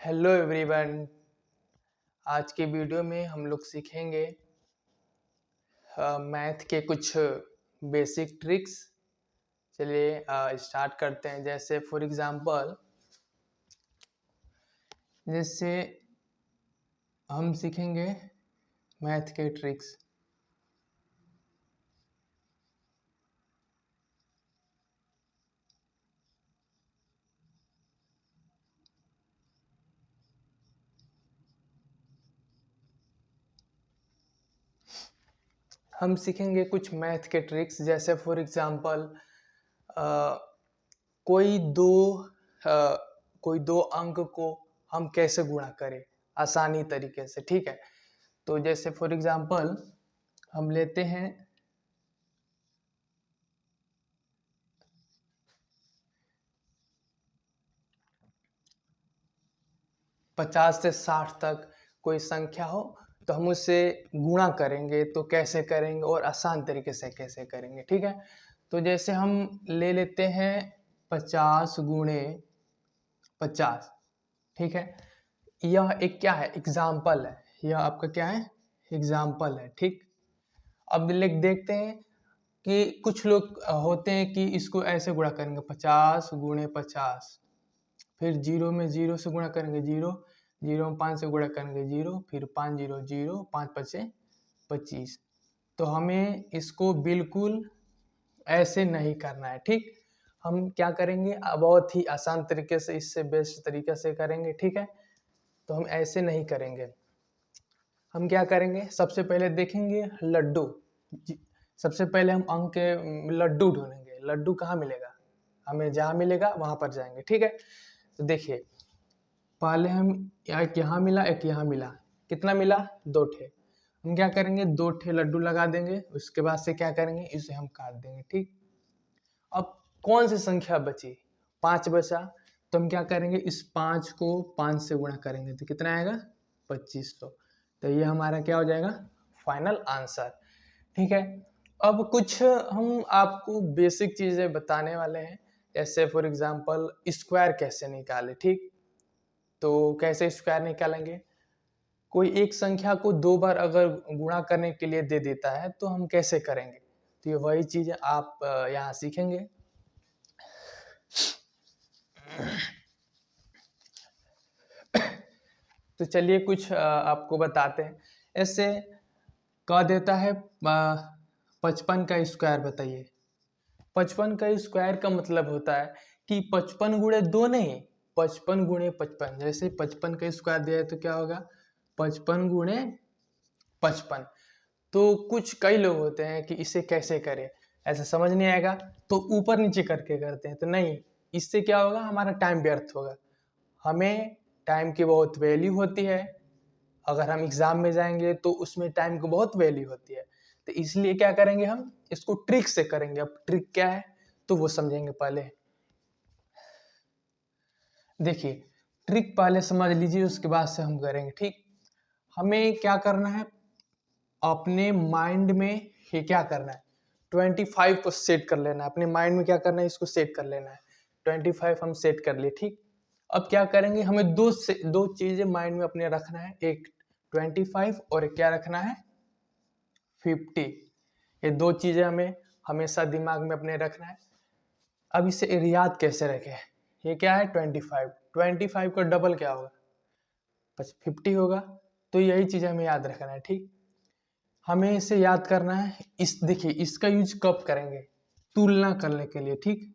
Hello everyone. आज के video में हम लोग सीखेंगे मैथ के कुछ बेसिक ट्रिक्स। चलिए स्टार्ट करते हैं। जैसे फॉर एग्जांपल जैसे हम सीखेंगे मैथ के ट्रिक्स। हम सीखेंगे कुछ मैथ के ट्रिक्स। जैसे फॉर एग्जांपल कोई दो अ, कोई दो अंक को हम कैसे गुणा करें आसानी तरीके से। ठीक है, तो जैसे फॉर एग्जांपल हम लेते हैं 50 से 60 तक कोई संख्या हो तो हम उससे गुणा करेंगे। तो कैसे करेंगे और आसान तरीके से कैसे करेंगे। ठीक है, तो जैसे हम ले लेते हैं 50 गुणे 50। ठीक है, यह एक क्या है, एग्जाम्पल है। यह आपका क्या है, एग्जाम्पल है। ठीक, अब देखते हैं कि कुछ लोग होते हैं कि इसको ऐसे गुणा करेंगे 50 गुणे 50, फिर जीरो में जीरो से गुणा करेंगे जीरो, जीरो में 5 से गुणा करेंगे जीरो, फिर 5 जीरो जीरो, 5 पचे 25। तो हमें इसको बिल्कुल ऐसे नहीं करना है। ठीक, हम क्या करेंगे, बहुत ही आसान तरीके से, इससे बेस्ट तरीके से करेंगे। ठीक है, तो हम ऐसे नहीं करेंगे। हम क्या करेंगे, सबसे पहले देखेंगे लड्डू। सबसे पहले हम अंक के लड्डू ढूंढेंगे। लड्डू कहाँ मिलेगा, हमें जहाँ मिलेगा वहां पर जाएंगे। ठीक है, तो देखिए पहले हम एक यहाँ मिला एक यहाँ मिला, कितना मिला, 2 ठे। हम क्या करेंगे, 2 ठे लड्डू लगा देंगे। उसके बाद से क्या करेंगे, इसे हम काट देंगे। ठीक, अब कौन सी संख्या बची, 5 बचा। तो हम क्या करेंगे, इस 5 को 5 से गुणा करेंगे तो कितना आएगा, 2500। तो ये हमारा क्या हो जाएगा, फाइनल आंसर। ठीक है, अब कुछ हम आपको बेसिक चीजें बताने वाले हैं। जैसे फॉर एग्जांपल स्क्वायर कैसे निकाले। ठीक, तो कैसे स्क्वायर निकालेंगे, कोई एक संख्या को 2 बार अगर गुणा करने के लिए दे देता है तो हम कैसे करेंगे। तो ये वही चीज आप यहाँ सीखेंगे। तो चलिए कुछ आपको बताते हैं। ऐसे कह देता है 55 का स्क्वायर बताइए। 55 का स्क्वायर का मतलब होता है कि 55 गुणे 2 नहीं, 55 गुणे 55। जैसे 55 का स्क्वायर दिया है तो क्या होगा, 55 गुणे 55। तो कुछ कई लोग होते हैं कि इसे कैसे करें, ऐसा समझ नहीं आएगा तो ऊपर नीचे करके करते हैं। तो नहीं, इससे क्या होगा, हमारा टाइम व्यर्थ होगा। हमें टाइम की बहुत वैल्यू होती है। अगर हम एग्जाम में जाएंगे तो उसमें टाइम की बहुत वैल्यू होती है। तो इसलिए क्या करेंगे, हम इसको ट्रिक से करेंगे। अब ट्रिक क्या है तो वो समझेंगे। पहले देखिए, ट्रिक पहले समझ लीजिए, उसके बाद से हम करेंगे। ठीक, हमें क्या करना है, अपने माइंड में ये क्या करना है, 25 को सेट कर लेना है। अपने माइंड में क्या करना है, इसको सेट कर लेना है। 25 हम सेट कर लिए। ठीक, अब क्या करेंगे, हमें दो चीजें माइंड में अपने रखना है, एक 25 और एक क्या रखना है, 50। ये दो चीजें हमें हमेशा दिमाग में अपने रखना है। अब इसे याद कैसे रखें, ये क्या है 25 का डबल क्या होगा, 50 होगा। तो यही चीज हमें याद रखना है। ठीक, हमें इसे याद करना है। इस देखिए, इसका यूज कब करेंगे, तुलना करने के लिए। ठीक,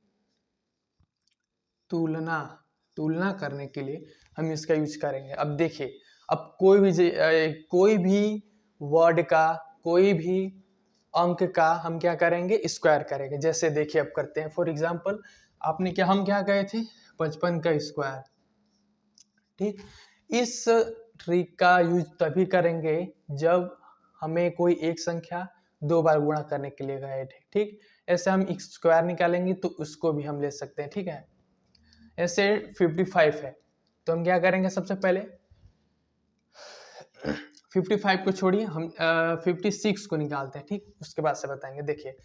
तुलना तुलना करने के लिए हम इसका यूज करेंगे। अब देखिए, अब कोई भी वर्ड का, कोई भी अंक का हम क्या करेंगे, स्क्वायर करेंगे। जैसे देखिए अब करते हैं। फॉर एग्जांपल आपने क्या, हम क्या कहे थे, 55 का स्क्वायर। ठीक, इस ट्रिक का यूज तभी करेंगे जब हमें कोई एक संख्या 2 बार गुणा करने के लिए गए थे। ठीक, ऐसे हम स्क्वायर निकालेंगे तो उसको भी हम ले सकते हैं। ठीक है, ऐसे 55 है तो हम क्या करेंगे, सबसे पहले 55 को छोड़िए, हम 56 को निकालते हैं। ठीक, उसके बाद से बताएंगे। देखिए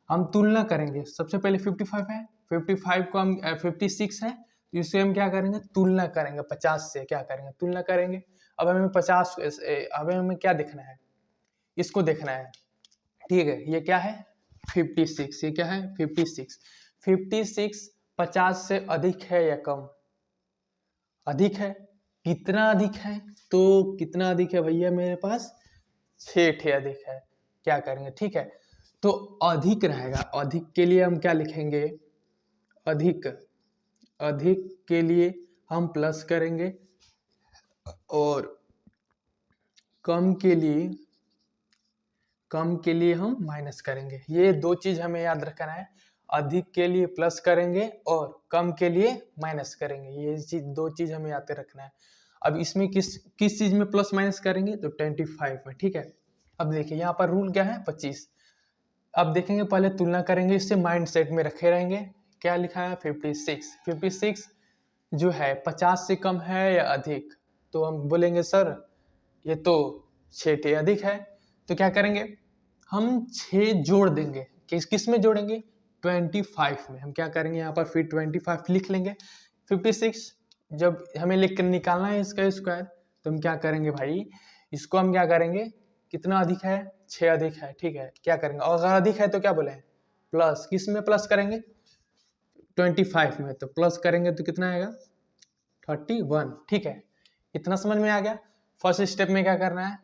हम तुलना करेंगे, सबसे पहले 55 है, 55 को हम 56 है इसे हम क्या करेंगे, तुलना करेंगे 50 से, क्या करेंगे, तुलना करेंगे। अब हमें 50, अब हमें क्या देखना है, इसको देखना है, ठीक है। ये क्या है, 56, ये क्या है 56। 56 50 से अधिक है या कम, अधिक है। कितना अधिक है, तो कितना अधिक है भैया, मेरे पास 6 ठे अधिक है, क्या करेंगे, ठीक है। तो अधिक रहेगा, अधिक के लिए हम क्या लिखेंगे, अधिक, अधिक के लिए हम प्लस करेंगे और कम के लिए, कम के लिए हम माइनस करेंगे। ये दो चीज हमें याद रखना है, अधिक के लिए प्लस करेंगे और कम के लिए माइनस करेंगे, ये चीज, दो चीज हमें याद रखना है। अब इसमें किस किस चीज में प्लस माइनस करेंगे, तो 25 में, ठीक है। अब देखिए यहाँ पर रूल क्या है, 25। अब देखेंगे, पहले तुलना करेंगे, इससे माइंड सेट में रखे रहेंगे। क्या लिखा है, 56। 56 जो है 50 से कम है या अधिक, तो हम बोलेंगे सर ये तो 6 ठे अधिक है। तो क्या करेंगे, हम 6 जोड़ देंगे, किस में जोड़ेंगे, 25 में। हम क्या करेंगे, यहाँ पर फिर 25 लिख लेंगे। 56 जब हमें लिख कर निकालना है इसका स्क्वायर, तो हम क्या करेंगे भाई, इसको हम क्या करेंगे, कितना अधिक है, 6 अधिक है, ठीक है। क्या करेंगे, और अगर अधिक है तो क्या बोले, प्लस, किस में प्लस करेंगे, 25 में। तो प्लस करेंगे तो कितना आएगा, 31, ठीक है। इतना समझ में आ गया। फर्स्ट स्टेप में क्या करना है,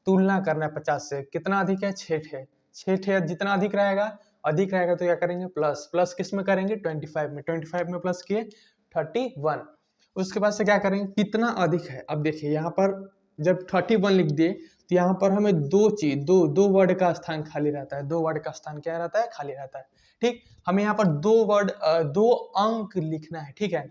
तुलना करना है 50 से, कितना अधिक है, 6 ठे। 6 ठे जितना अधिक रहेगा, अधिक रहेगा तो क्या करेंगे, प्लस, प्लस किस में करेंगे, 25 में। 25 में प्लस किए 31। उसके बाद से क्या करेंगे, कितना अधिक है। अब देखिए यहाँ पर जब 31 लिख दिए, तो यहाँ पर हमें दो चीज, दो वर्ड का स्थान खाली रहता है, दो वर्ड का स्थान क्या रहता है, खाली रहता है, ठीक। हमें यहाँ पर दो अंक लिखना है, ठीक है।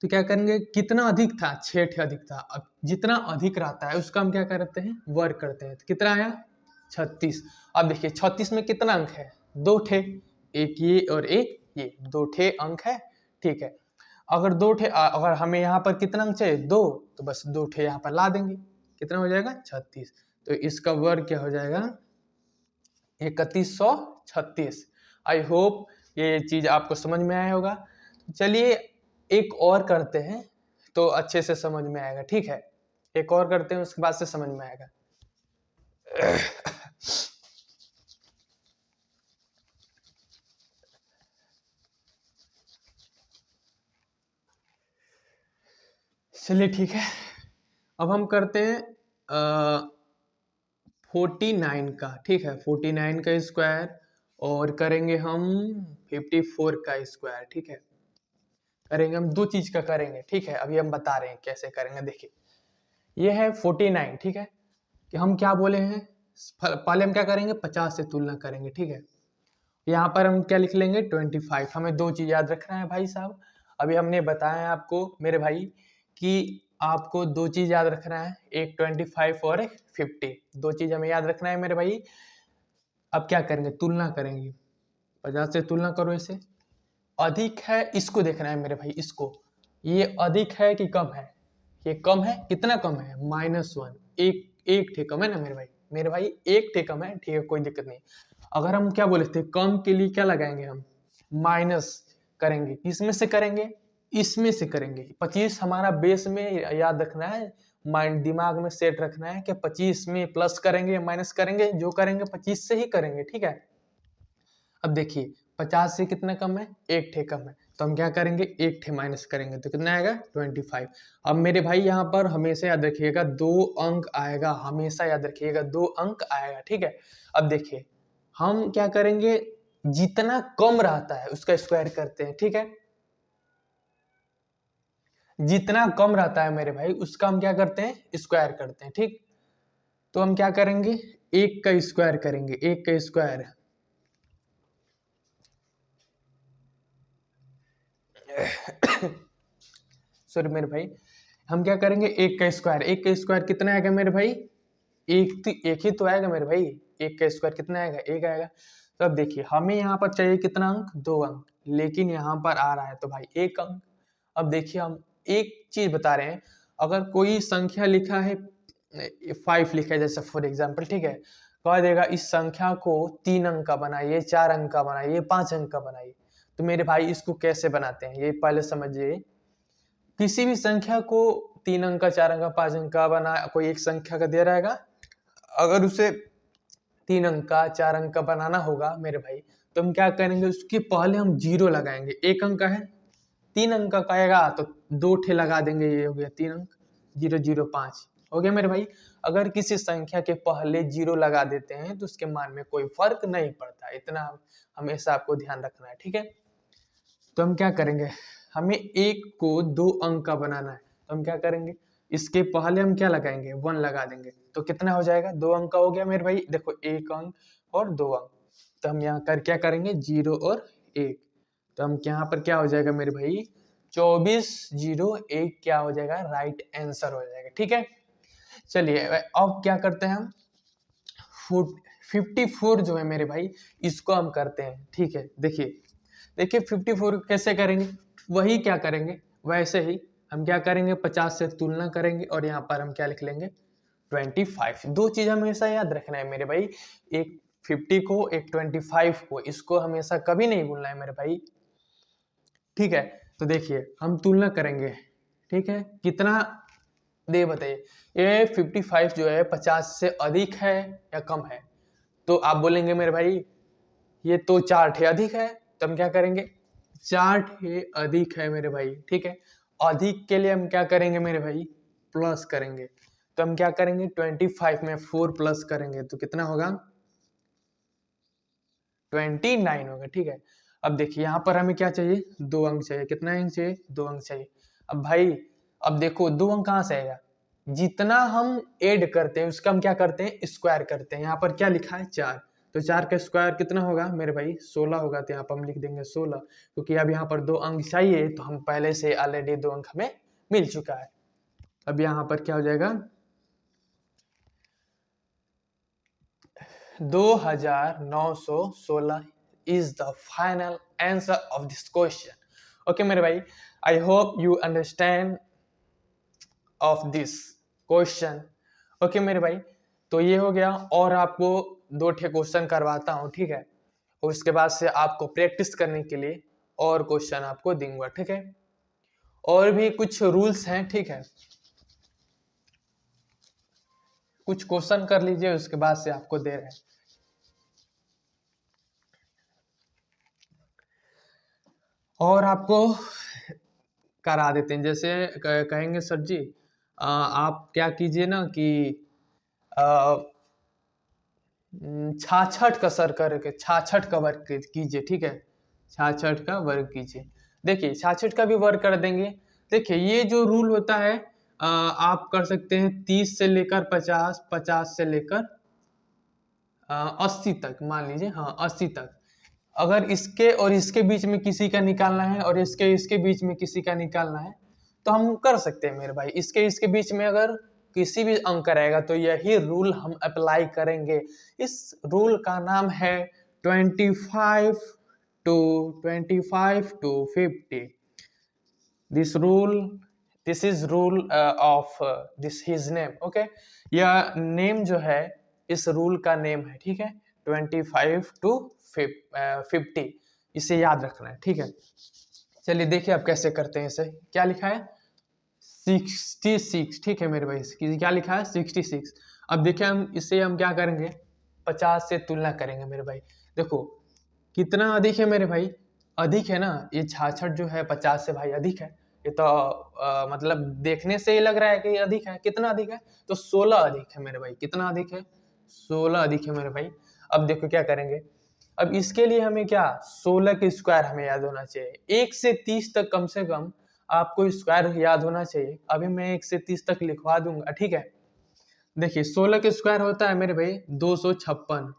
तो क्या करेंगे, कितना अधिक था, 6 ठे अधिक था। अब जितना अधिक रहता है उसका हम क्या करते हैं, वर्ग करते हैं। तो कितना आया, 36। अब देखिए 36 में कितना अंक है, 2 ठे, एक ये और एक ये, 2 ठे अंक है, ठीक है। अगर 2 ठे, अगर हमें यहाँ पर कितना अंक चाहिए, 2, तो बस 2 ठे यहाँ पर ला देंगे, कितना हो जाएगा, 36। तो इसका वर्ग क्या हो जाएगा, 3136। आई होप ये चीज आपको समझ में आया होगा। चलिए एक और करते हैं तो अच्छे से समझ में आएगा, ठीक है। एक और करते हैं, उसके बाद से समझ में आएगा। चलिए ठीक है, अब हम करते हैं 49 का, ठीक है। 49 का स्क्वायर और करेंगे हम 54 का स्क्वायर, ठीक है। करेंगे हम दो चीज का करेंगे, ठीक है। अभी हम बता रहे हैं कैसे करेंगे। देखिए ये है 49, ठीक है। कि हम क्या बोले हैं, पहले हम क्या करेंगे, 50 से तुलना करेंगे, ठीक है। यहाँ पर हम क्या लिख लेंगे, 25। हमें दो चीज याद रखना है भाई साहब। अभी हमने बताया आपको मेरे भाई कि आपको दो चीज याद रखना है, एक 25 और एक 50, दो चीज हमें याद रखना है मेरे भाई। अब क्या करेंगे, तुलना करेंगे, 50 से तुलना करो इसे। अधिक है, इसको देखना है मेरे भाई, इसको, ये अधिक है कि कम है, ये कम है, कितना कम है, -1, एक ठे कम है ना मेरे भाई, मेरे भाई एक ठे कम है, ठीक है, कोई दिक्कत नहीं। अगर हम क्या बोले थे, कम के लिए क्या लगाएंगे, हम माइनस करेंगे, किसमें से करेंगे, इसमें से करेंगे। 25 हमारा बेस में याद रखना है, माइंड दिमाग में सेट रखना है कि 25 में प्लस करेंगे माइनस करेंगे, जो करेंगे 25 से ही करेंगे, ठीक है। अब देखिए 50 से कितना कम है, एक ठे कम है, तो हम क्या करेंगे, एक ठे माइनस करेंगे, तो कितना आएगा, 25। अब मेरे भाई यहाँ पर हमेशा याद रखिएगा 2 अंक आएगा, हमेशा याद रखिएगा 2 अंक आएगा, ठीक है। अब देखिए हम क्या करेंगे, जितना कम रहता है उसका स्क्वायर करते हैं, ठीक है। जितना कम रहता है मेरे भाई उसका हम क्या करते हैं, स्क्वायर करते हैं, ठीक। तो हम क्या करेंगे, एक का स्क्वायर करेंगे, एक का स्क्वायर, सॉरी मेरे भाई, हम क्या करेंगे, एक का स्क्वायर, एक का स्क्वायर कितना आएगा मेरे भाई, एक ही तो आएगा मेरे भाई, एक का स्क्वायर कितना आएगा, एक आएगा। तो अब देखिए हमें यहाँ पर चाहिए कितना अंक, 2 अंक, लेकिन यहाँ पर आ रहा है तो भाई 1 अंक। अब देखिए हम एक चीज बता रहे हैं, अगर कोई संख्या लिखा है 5 लिखा है जैसे फॉर एग्जाम्पल, ठीक है, कह देगा इस संख्या को 3 अंक का बनाइए, 4 अंक का बनाइए, 5 अंक का बनाइए, तो मेरे भाई इसको कैसे बनाते हैं ये पहले समझिए। किसी भी संख्या को 3 अंक का, 4 अंक का, 5 अंक का बना, कोई एक संख्या का दे रहेगा, अगर उसे 3 अंक का, 4 अंक का बनाना होगा मेरे भाई, तो हम क्या करेंगे, उसके पहले हम जीरो लगाएंगे। 1 अंक का है, 3 अंक का आएगा तो 2 ठे लगा देंगे, ये हो गया 3 अंक, 005 हो गया मेरे भाई। अगर किसी संख्या के पहले जीरो लगा देते हैं तो उसके मान में कोई फर्क नहीं पड़ता, इतना हमेशा आपको ध्यान रखना है, ठीक है। तो हम क्या करेंगे, हमें 1 को 2 अंक का बनाना है, तो हम क्या करेंगे, इसके पहले हम क्या लगाएंगे, 1 लगा देंगे, तो कितना हो जाएगा, 2 अंक का हो गया मेरे भाई। देखो 1 अंक और 2 अंक, तो हम यहाँ कर क्या करेंगे, 0 और 1, तो हम यहाँ पर क्या हो जाएगा मेरे भाई, 2401 क्या हो जाएगा, राइट आंसर हो जाएगा, ठीक है। चलिए अब क्या करते हैं हम, 54 जो है मेरे भाई, इसको हम करते हैं, ठीक है। देखिए 54 कैसे करेंगे, वही क्या करेंगे, वैसे ही हम क्या करेंगे, 50 से तुलना करेंगे और यहाँ पर हम क्या लिख लेंगे, 25। दो चीज हमेशा याद रखना है मेरे भाई, एक 50 को, एक 25 को, इसको हमेशा कभी नहीं भूलना है मेरे भाई, ठीक है। तो देखिए हम तुलना करेंगे, ठीक है, कितना दे बताइए, ये 55 जो है 50 से अधिक है या कम है, तो आप बोलेंगे मेरे भाई ये तो 4 ठे अधिक है, तो हम क्या करेंगे, 4 ठे अधिक है मेरे भाई, ठीक है। अधिक के लिए हम क्या करेंगे मेरे भाई, प्लस करेंगे, तो हम क्या करेंगे, 25 में 4 प्लस करेंगे तो कितना होगा, 29 होगा, ठीक है। अब देखिए यहाँ पर हमें क्या चाहिए, 2 अंक चाहिए, कितना अंक चाहिए, 2 अंक चाहिए। अब भाई अब देखो 2 अंक कहाँ से आएगा, जितना हम ऐड करते हैं उसका हम क्या करते हैं, स्क्वायर करते हैं। यहाँ पर क्या लिखा है, 4, तो 4 का स्क्वायर कितना होगा मेरे भाई, 16 होगा, तो यहाँ पर हम लिख देंगे 16, क्योंकि अब यहाँ पर 2 अंक चाहिए, तो हम पहले से ऑलरेडी 2 अंक हमें मिल चुका है। अब यहाँ पर क्या हो जाएगा, 2916 is the final answer of this question. Okay मेरे भाई, I hope you understand of this question. Okay मेरे भाई, तो ये हो गया, और आपको 2 ठे क्वेश्चन करवाता हूँ, ठीक है, और उसके बाद से आपको प्रैक्टिस करने के लिए और क्वेश्चन आपको दूंगा, ठीक है। और भी कुछ रूल्स हैं, ठीक है, कुछ क्वेश्चन कर लीजिए, उसके बाद से आपको दे रहे हैं। और आपको करा देते हैं, जैसे कहेंगे सर जी आप क्या कीजिए ना कि 66 का सर करके 66 का वर्क कीजिए, ठीक है, 66 का वर्क कीजिए। देखिए 66 का भी वर्क कर देंगे। देखिए ये जो रूल होता है आप कर सकते हैं 30 से लेकर 50, 50 से लेकर 80 तक, मान लीजिए, हाँ 80 तक। अगर इसके और इसके बीच में किसी का निकालना है और इसके बीच में किसी का निकालना है, तो हम कर सकते हैं मेरे भाई। इसके बीच में अगर किसी भी अंक रहेगा तो यही रूल हम अप्लाई करेंगे। इस रूल का नाम है 25 to 50। This is rule of this his name, okay. यह नेम जो है इस रूल का नेम है, ठीक है, 25 to 50, इसे याद रखना है, ठीक है। चलिए देखिए आप कैसे करते हैं इसे, क्या लिखा है 66, ठीक है मेरे भाई, क्या लिखा है 66। अब देखिए हम क्या करेंगे, 50 से तुलना करेंगे मेरे भाई। देखो कितना अधिक है मेरे भाई, अधिक है ना, ये 66 जो है 50 से भाई अधिक है, ये तो मतलब देखने से ही लग रहा है कि अधिक है। कितना अधिक है, तो 16 अधिक है मेरे भाई। कितना अधिक है, 16 अधिक है मेरे भाई। अब देखो क्या करेंगे, अब इसके लिए हमें क्या, 16 के स्क्वायर हमें याद होना चाहिए। 1 से 30 तक कम से कम आपको स्क्वायर याद होना चाहिए। अभी मैं 1 से 30 तक लिखवा दूंगा, ठीक है। देखिए 16 के स्क्वायर होता है मेरे भाई 256,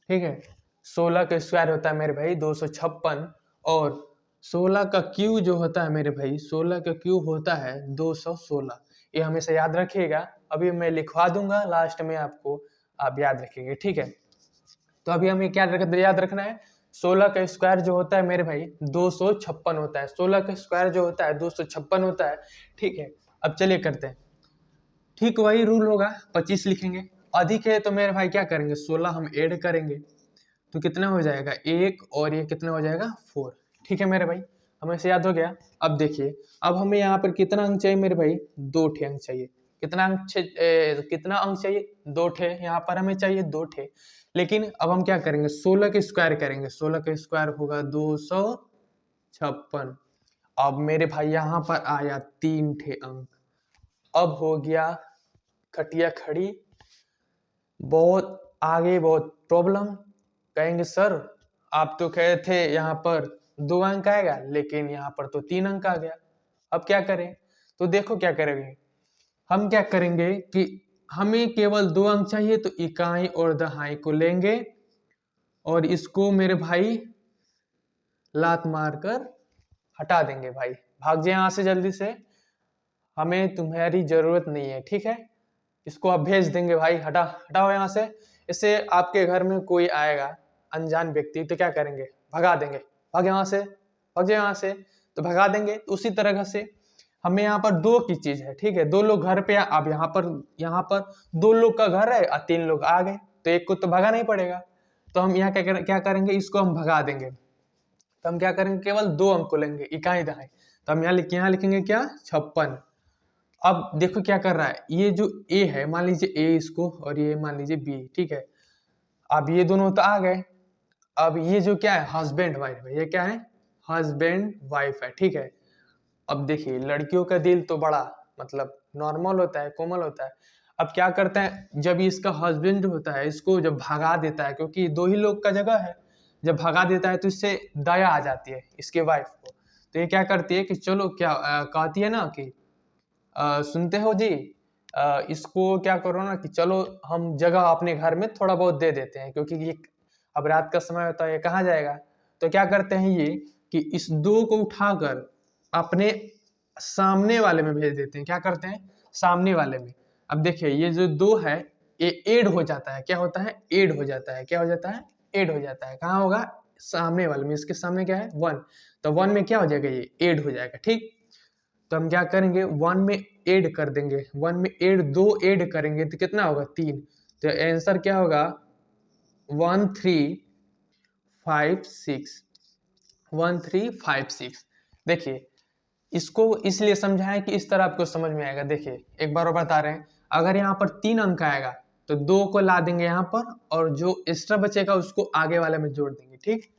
ठीक है। 16 का स्क्वायर होता है मेरे भाई 256, और 16 का क्यू जो होता है मेरे भाई, 16 का क्यू होता है 216। ये हमेशा याद रखिएगा, अभी मैं लिखवा दूंगा लास्ट में आपको, आप याद रखिएगा, ठीक है। तो अभी हमें क्या याद रखना है, 16 का स्क्वायर जो होता है मेरे भाई 256 होता है। 16 का स्क्वायर जो होता है 256 होता है, ठीक है। अब चलिए करते हैं, ठीक वही रूल होगा, 25 लिखेंगे। अधिक है तो मेरे भाई क्या करेंगे, 16 हम ऐड करेंगे, तो कितना हो जाएगा 1 और ये कितना हो जाएगा 4। ठीक है मेरे भाई, हमें से याद हो गया। अब देखिए, अब हमें यहाँ पर कितना अंक चाहिए मेरे भाई, 2 ठे अंक चाहिए। कितना अंक चाहिए, 2 ठे। यहाँ पर हमें चाहिए 2 ठे। लेकिन अब हम क्या करेंगे, 16 के स्क्वायर करेंगे। 16 के स्क्वायर होगा 256। अब मेरे भाई यहाँ पर आया 3 ठे अंक। अब हो गया खटिया खड़ी, बहुत आगे, बहुत प्रॉब्लम। कहेंगे सर आप तो कहे थे यहाँ पर 2 अंक आएगा, लेकिन यहाँ पर तो 3 अंक आ गया। अब क्या करें, तो देखो क्या करेंगे, हम क्या करेंगे कि हमें केवल 2 अंक चाहिए, तो इकाई और दहाई को लेंगे और इसको मेरे भाई लात मारकर हटा देंगे। भाई भाग जाए यहाँ से जल्दी से, हमें तुम्हारी जरूरत नहीं है। ठीक है, इसको आप भेज देंगे भाई, हटाओ यहाँ से। इससे आपके घर में कोई आएगा अनजान व्यक्ति, तो क्या करेंगे, भगा देंगे, भाग यहाँ से, भाग जाए यहाँ से, तो भगा देंगे। तो उसी तरह से हमें यहाँ पर 2 की चीज है। ठीक है, 2 लोग घर पे, अब यहाँ पर 2 लोग का घर है और 3 लोग आ गए, तो एक को तो भगाना ही पड़ेगा। तो हम यहाँ क्या करेंगे, इसको हम भगा देंगे। तो हम क्या करेंगे, केवल 2 अंक को लेंगे, इकाई दहाई। तो हम यहाँ लिखेंगे क्या, 56। अब देखो क्या कर रहा है, ये जो ए है, मान लीजिए ए इसको, और ये मान लीजिए बी। ठीक है, अब ये दोनों तो आ गए। अब ये जो क्या है, हस्बैंड वाइफ है, ये क्या है, हस्बैंड वाइफ है। ठीक है, अब देखिए लड़कियों का दिल तो बड़ा मतलब नॉर्मल होता है, कोमल होता है। अब क्या करते हैं, जब इसका हस्बैंड होता है, इसको जब भगा देता है, क्योंकि 2 ही लोग का जगह है, जब भगा देता है तो इससे दया आ जाती है इसके वाइफ को। तो ये क्या करती है कि चलो क्या कहती है ना कि सुनते हो जी, इसको क्या करो ना कि चलो हम जगह अपने घर में थोड़ा बहुत दे देते हैं, क्योंकि ये अब रात का समय होता है, ये कहाँ जाएगा। तो क्या करते हैं ये कि इस 2 को उठाकर अपने सामने वाले में भेज देते हैं। क्या करते हैं, सामने वाले में। अब देखिए ये जो 2 है, ये ऐड हो जाता है, क्या होता है, ऐड हो जाता है, क्या हो जाता है, ऐड हो जाता है। कहाँ होगा, सामने वाले में। इसके सामने क्या है, 1, तो 1 में क्या हो जाएगा, ये ऐड हो जाएगा। ठीक, तो हम क्या करेंगे, 1 में ऐड कर देंगे, 1 में ऐड 2 ऐड करेंगे तो कितना होगा, 3। तो आंसर क्या होगा, 1356, 1356। देखिए इसको इसलिए समझाएं कि इस तरह आपको समझ में आएगा। देखिए एक बार और बता रहे हैं, अगर यहाँ पर 3 अंक आएगा तो 2 को ला देंगे यहाँ पर, और जो एक्स्ट्रा बचेगा उसको आगे वाले में जोड़ देंगे। ठीक,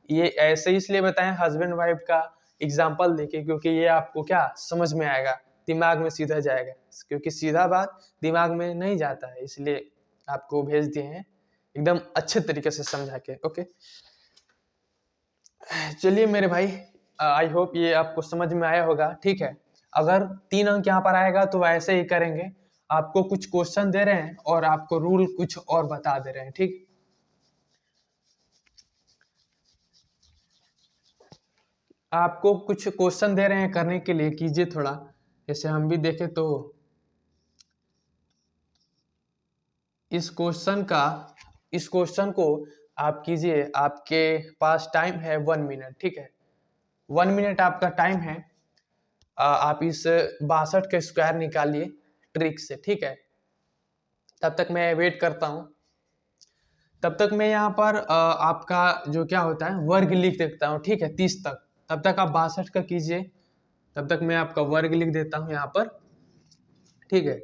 ये ऐसे इसलिए बताएं हस्बैंड वाइफ का एग्जाम्पल देके, क्योंकि ये आपको क्या समझ में आएगा, दिमाग में सीधा जाएगा, क्योंकि सीधा बात दिमाग में नहीं जाता है, इसलिए आपको भेज दिए हैं एकदम अच्छे तरीके से समझा के। ओके, चलिए मेरे भाई, आई होप ये आपको समझ में आया होगा। ठीक है, अगर 3 अंक यहाँ पर आएगा तो ऐसे ही करेंगे। आपको कुछ क्वेश्चन दे रहे हैं और आपको रूल कुछ और बता दे रहे हैं। ठीक, आपको कुछ क्वेश्चन दे रहे हैं करने के लिए, कीजिए थोड़ा, जैसे हम भी देखें तो इस क्वेश्चन को आप कीजिए। आपके पास टाइम है 1 मिनट। ठीक है, 1 मिनट आपका टाइम है। आप इस 62 के स्क्वायर निकालिए ट्रिक से। ठीक है, तब तक मैं वेट करता हूँ। तब तक मैं यहाँ पर आपका जो क्या होता है वर्ग लिख देता हूँ। ठीक है, 30 तक, तब तक आप 62 का कीजिए। तब तक मैं आपका वर्ग लिख देता हूँ यहाँ पर। ठीक है,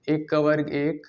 1 का वर्ग 1,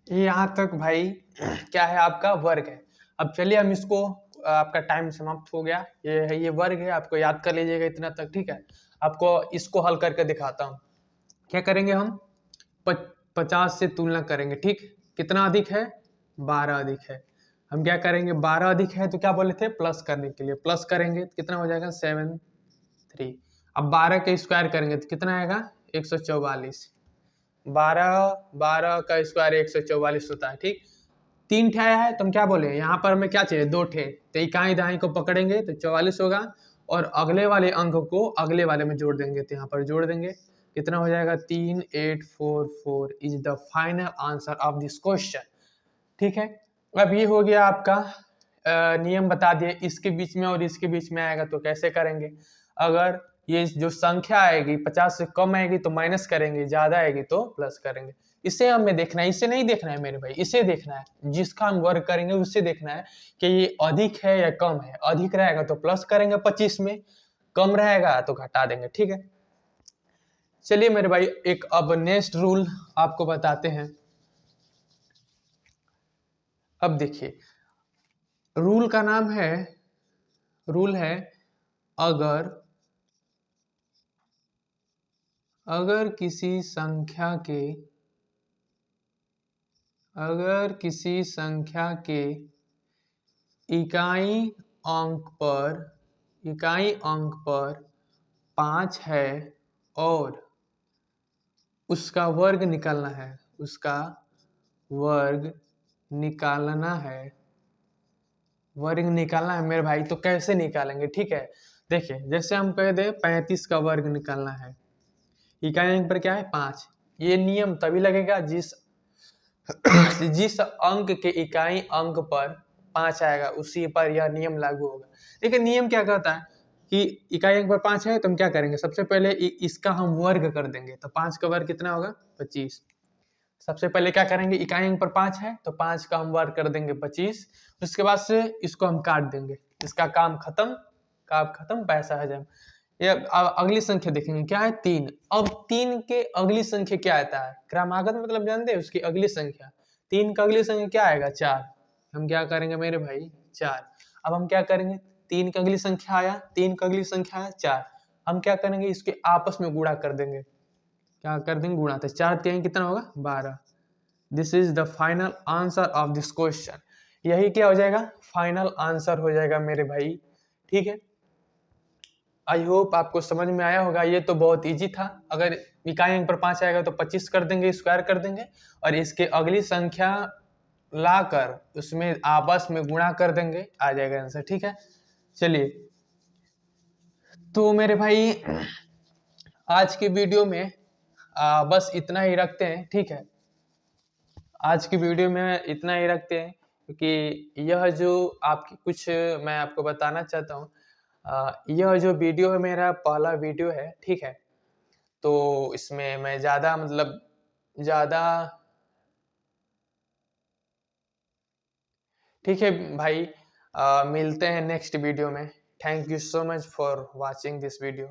ये यहाँ तक भाई क्या है, आपका वर्ग है। अब चलिए हम इसको, आपका टाइम समाप्त हो गया, ये है, ये वर्ग है, आपको याद कर लीजिएगा इतना तक, ठीक है। आपको इसको हल करके दिखाता हूँ। क्या करेंगे हम, 50 से तुलना करेंगे, ठीक। कितना अधिक है, 12 अधिक है। हम क्या करेंगे, 12 अधिक है तो क्या बोले थे, प्लस करने के लिए, प्लस करेंगे तो कितना हो जाएगा, 73। अब 12 का स्क्वायर करेंगे तो कितना आएगा, 144। 12 का स्क्वायर 144 होता है, ठीक। 3 ठे आया है तो हम क्या बोले, यहाँ पर हमें क्या चाहिए, 2 ठे, तो इकाई दहाई को पकड़ेंगे तो 44 होगा, और अगले वाले अंक को अगले वाले में जोड़ देंगे, तो यहाँ पर जोड़ देंगे, कितना हो जाएगा, 3844 is the final answer of this question, ठीक है। अब ये हो गया आपका नियम बता दिए, इसके बीच में और इसके बीच में आएगा तो कैसे करेंगे। अगर ये जो संख्या आएगी 50 से कम आएगी तो माइनस करेंगे, ज्यादा आएगी तो प्लस करेंगे। इसे हमें देखना है, इसे नहीं देखना है मेरे भाई, इसे देखना है, जिसका हम वर्ग करेंगे उससे देखना है कि ये अधिक है या कम है। अधिक रहेगा तो प्लस करेंगे 25 में, कम रहेगा तो घटा देंगे, ठीक है। चलिए मेरे भाई, एक अब नेक्स्ट रूल आपको बताते हैं। अब देखिए, रूल का नाम है, रूल है, अगर अगर किसी संख्या के अगर किसी संख्या के इकाई अंक पर 5 है और उसका वर्ग निकालना है, उसका वर्ग निकालना है, वर्ग निकालना है मेरे भाई, तो कैसे निकालेंगे, ठीक है। देखिए, जैसे हम कह दे 35 का वर्ग निकालना है, इकाई अंक पर क्या है, 5। ये नियम तभी लगेगा जिस जिस अंक के इकाई अंक पर 5 आएगा उसी पर यह नियम लागू होगा। देखिए नियम क्या कहता है कि इकाई अंक पर 5 है तो हम क्या करेंगे, सबसे पहले इसका हम वर्ग कर देंगे, तो 5 का वर्ग कितना होगा, 25। सबसे पहले क्या करेंगे, इकाई अंक पर 5 है तो 5 का हम वर्ग कर देंगे 25। उसके बाद से इसको हम काट देंगे, इसका काम खत्म, पैसा हजम। ये अब अगली संख्या देखेंगे, क्या है, 3। अब 3 के अगली संख्या क्या आता है, क्रमागत मतलब जानते हैं, उसकी अगली संख्या। 3 का अगली संख्या क्या आएगा, 4। हम क्या करेंगे मेरे भाई, 4। अब हम क्या करेंगे, 3 का अगली संख्या आया, 3 का अगली संख्या आया 4। हम क्या करेंगे, इसके आपस में गुणा कर देंगे, क्या कर देंगे, गुणा, तो 4 3 कितना होगा, 12। This is the final answer of this question. यही क्या हो जाएगा, फाइनल आंसर हो जाएगा मेरे भाई, ठीक है। आई होप आपको समझ में आया होगा। ये तो बहुत इजी था। अगर इकाई अंक पर 5 आएगा तो 25 कर देंगे, स्क्वायर कर देंगे, और इसके अगली संख्या लाकर उसमें आपस में गुणा कर देंगे, आ जाएगा आंसर, ठीक है। चलिए, तो मेरे भाई आज की वीडियो में बस इतना ही रखते हैं, ठीक है। आज की वीडियो में इतना ही रखते हैं, क्योंकि यह जो आपकी कुछ मैं आपको बताना चाहता हूँ। यह जो वीडियो है मेरा पहला वीडियो है, ठीक है। तो इसमें मैं ज़्यादा मतलब ज़्यादा, ठीक है भाई, मिलते हैं नेक्स्ट वीडियो में। Thank you so much for watching this video.